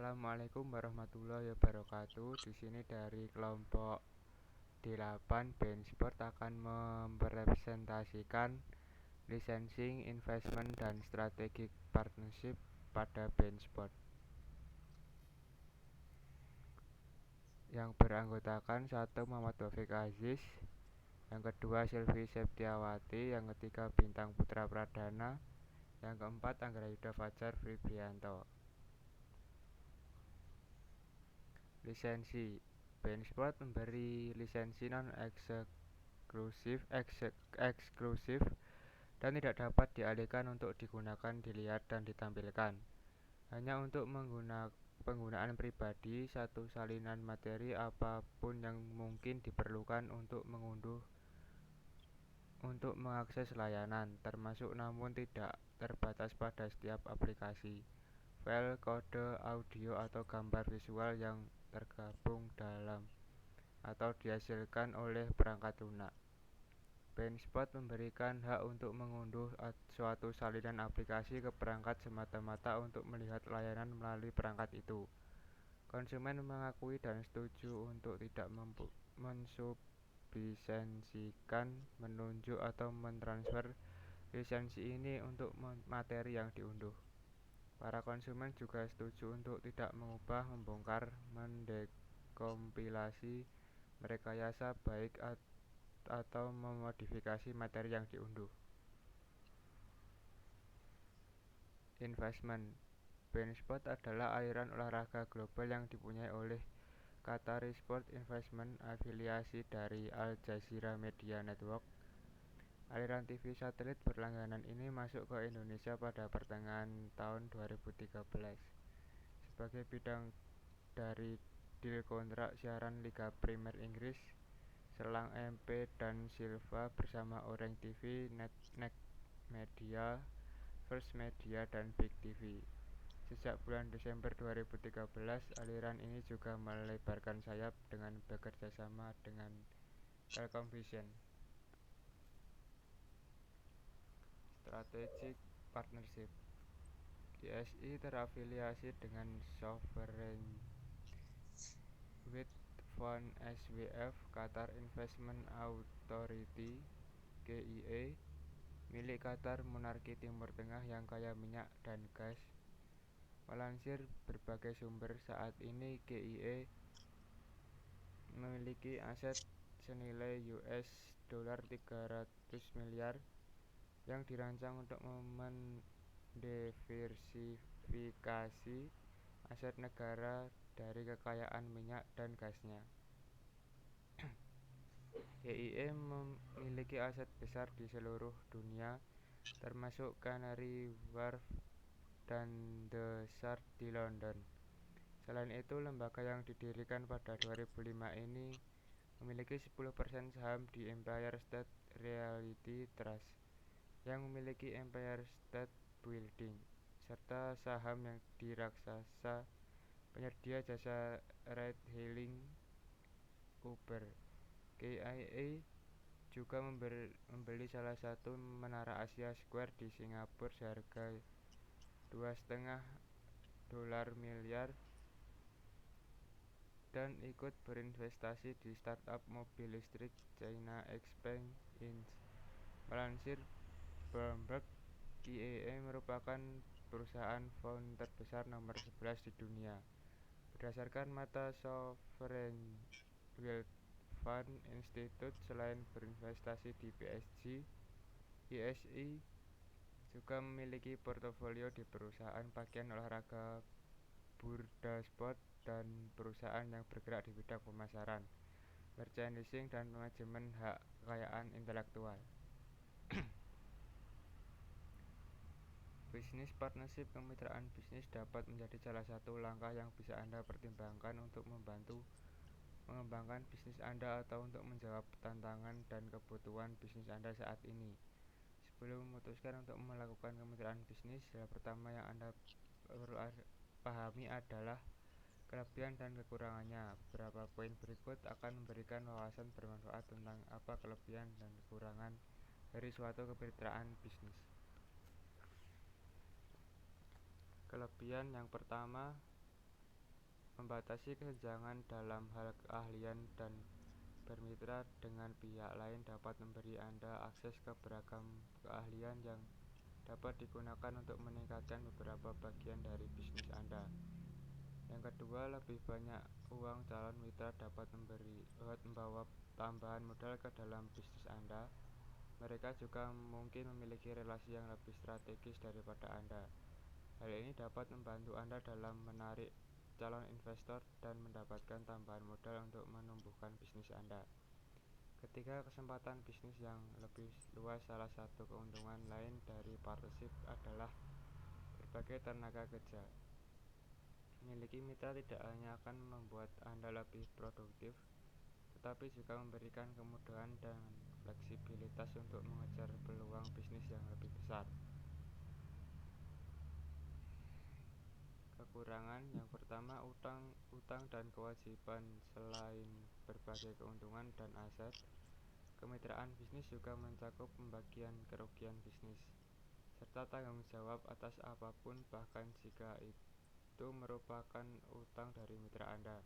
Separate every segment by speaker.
Speaker 1: Assalamualaikum warahmatullahi wabarakatuh. Di sini dari kelompok D8 BenSport akan mempresentasikan licensing, investment, dan strategic partnership pada BenSport yang beranggotakan satu Muhammad Taufik Aziz, yang kedua Silvi Septiawati, yang ketiga Bintang Putra Pradana, yang keempat Anggrayuda Fajar Fribrianto. Lisensi. BenSport memberi lisensi eksklusif dan tidak dapat dialihkan untuk digunakan, dilihat, dan ditampilkan. Hanya untuk penggunaan pribadi, satu salinan materi apapun yang mungkin diperlukan untuk mengakses layanan, termasuk namun tidak terbatas pada setiap aplikasi, file, kode, audio, atau gambar visual yang tergabung dalam atau dihasilkan oleh perangkat lunak. BenSport memberikan hak untuk mengunduh suatu salinan aplikasi ke perangkat semata-mata untuk melihat layanan melalui perangkat itu. Konsumen mengakui dan setuju untuk tidak mensublisensikan, menunjuk, atau mentransfer lisensi ini untuk materi yang diunduh. Para konsumen juga setuju untuk tidak mengubah, membongkar, mendekompilasi, merekayasa baik atau memodifikasi materi yang diunduh. Investment. BenSport adalah aliran olahraga global yang dipunyai oleh Qatari Sport Investment, afiliasi dari Al Jazeera Media Network. Aliran TV satelit berlangganan ini masuk ke Indonesia pada pertengahan tahun 2013 sebagai bidang dari deal kontrak siaran Liga Premier Inggris, Selang MP dan Silva bersama Orange TV, Next Media, First Media, dan Big TV. Sejak bulan Desember 2013, aliran ini juga melebarkan sayap dengan bekerja sama dengan Telkom Vision. Strategic Partnership. GSI terafiliasi dengan Sovereign Wealth Fund SWF, Qatar Investment Authority (QIA), milik Qatar Monarki Timur Tengah yang kaya minyak dan gas. Melansir berbagai sumber, saat ini QIA memiliki aset senilai $300 miliar yang dirancang untuk mendiversifikasi aset negara dari kekayaan minyak dan gasnya. QIA memiliki aset besar di seluruh dunia, termasuk Canary Wharf dan The Shard di London. Selain itu, lembaga yang didirikan pada 2005 ini memiliki 10% saham di Empire State Realty Trust, yang memiliki Empire State Building, serta saham yang di raksasa penyedia jasa ride-hailing Uber. QIA juga membeli salah satu menara Asia Square di Singapura seharga $2,5 miliar dan ikut berinvestasi di startup mobil listrik China Xpeng Inc. Melansir Bloomberg, QIA merupakan perusahaan fund terbesar nomor 11 di dunia. Berdasarkan mata Sovereign Wealth Fund Institute, selain berinvestasi di PSG, QSI juga memiliki portofolio di perusahaan pakaian olahraga Burdasport dan perusahaan yang bergerak di bidang pemasaran, merchandising, dan manajemen hak kekayaan intelektual. Bisnis partnership. Kemitraan bisnis dapat menjadi salah satu langkah yang bisa Anda pertimbangkan untuk membantu mengembangkan bisnis Anda atau untuk menjawab tantangan dan kebutuhan bisnis Anda saat ini. Sebelum memutuskan untuk melakukan kemitraan bisnis, hal pertama yang Anda perlu pahami adalah kelebihan dan kekurangannya. Beberapa poin berikut akan memberikan wawasan bermanfaat tentang apa kelebihan dan kekurangan dari suatu kemitraan bisnis. Kelebihan yang pertama, Membatasi kesenjangan dalam hal keahlian dan bermitra dengan pihak lain dapat memberi Anda akses ke beragam keahlian yang dapat digunakan untuk meningkatkan beberapa bagian dari bisnis Anda. Yang kedua, lebih banyak uang calon mitra dapat membawa tambahan modal ke dalam bisnis Anda. Mereka juga mungkin memiliki relasi yang lebih strategis daripada Anda. Hal ini dapat membantu Anda dalam menarik calon investor dan mendapatkan tambahan modal untuk menumbuhkan bisnis Anda. Ketiga, kesempatan bisnis yang lebih luas. Salah satu keuntungan lain dari partnership adalah berbagai tenaga kerja. Memiliki mitra tidak hanya akan membuat Anda lebih produktif, tetapi juga memberikan kemudahan dan fleksibilitas untuk mengejar peluang bisnis yang lebih besar. Kekurangan yang pertama, utang dan kewajiban. Selain berbagai keuntungan dan aset, kemitraan bisnis juga mencakup pembagian kerugian bisnis, serta tanggung jawab atas apapun, bahkan jika itu merupakan utang dari mitra Anda.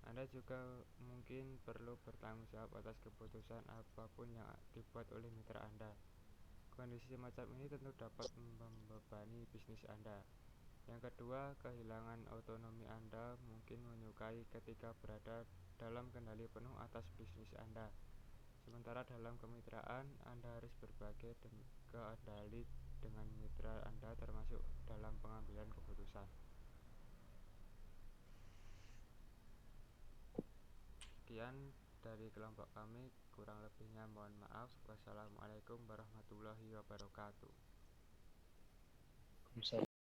Speaker 1: Anda juga mungkin perlu bertanggung jawab atas keputusan apapun yang dibuat oleh mitra Anda. Kondisi semacam ini tentu dapat membebani bisnis Anda. Yang kedua, kehilangan otonomi. Anda mungkin menyukai ketika berada dalam kendali penuh atas bisnis Anda. Sementara dalam kemitraan, Anda harus berbagi kendali dengan mitra Anda, termasuk dalam pengambilan keputusan. Sekian dari kelompok kami, kurang lebihnya mohon maaf. Wassalamualaikum warahmatullahi wabarakatuh.